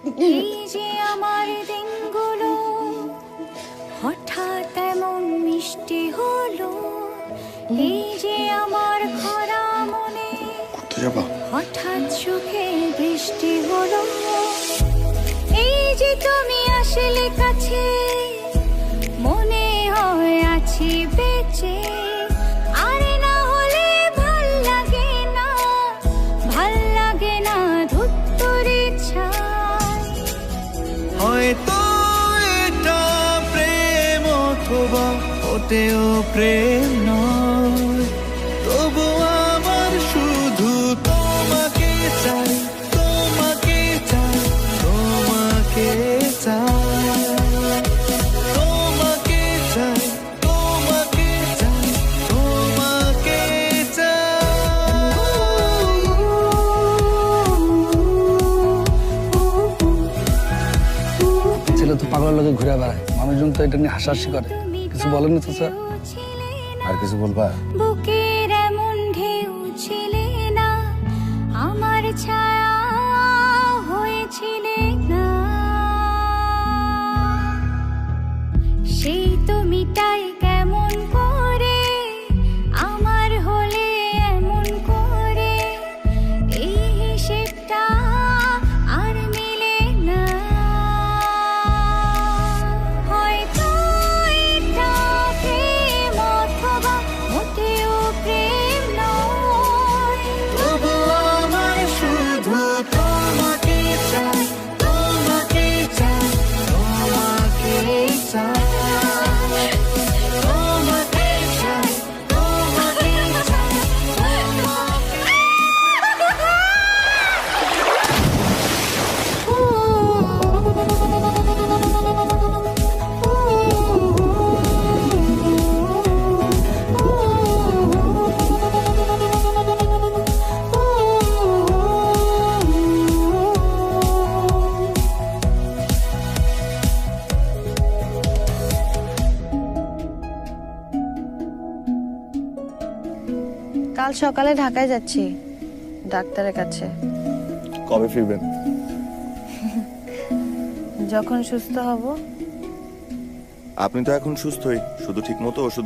এই যে আমার দিনগুলো হঠাৎ এমন মিষ্টি হলো, এই যে আমার খরা মনে হঠাৎ সুখে বৃষ্টি হলো, এই যে তুমি আসলে কাছে মনে হয় আছি বেঁচে। আরে না হলে ভাল লাগে না, ভাল লাগে না ধুত্তর ইচ্ছা। হয়তো এটা প্রেম অথবা ওতেও প্রেম নয়, তবু আমার শুধু তোমাকে চাই, তোমাকে চাই, তোমাকে চাই, তোমাকে চাই, তোমাকে চাই, তোমাকে ছেলে তো পাগলের লোকে ঘুরে বেড়ায়, মানুষজন তো এটা নিয়ে হাসাহাসি করে। কিছু বলেনি তো স্যার? আর কিছু বলবা? বুকের এমন ঢেউ ছিলে না, আমার ছায়া হয়েছিলে না, সেই তুমিটাই কেমন করে আমার হলে এমন করে, এই হিসেবটা আর মিলে না। হয়তো এটা প্রেম অথবা মোটেও প্রেম নয়, তবু আমার শুধু তোমাকে চাই, তোমাকে চাই, তোমাকে চাই, তোমাকে চাই, তোমাকে চাই, কাল সকালে ঢাকায় যাচ্ছি ডাক্তারের কাছে। কবে ফিরবেন? যখন সুস্থ হব। আপনি তো এখন সুস্থই, শুধু ঠিক মতো ওষুধ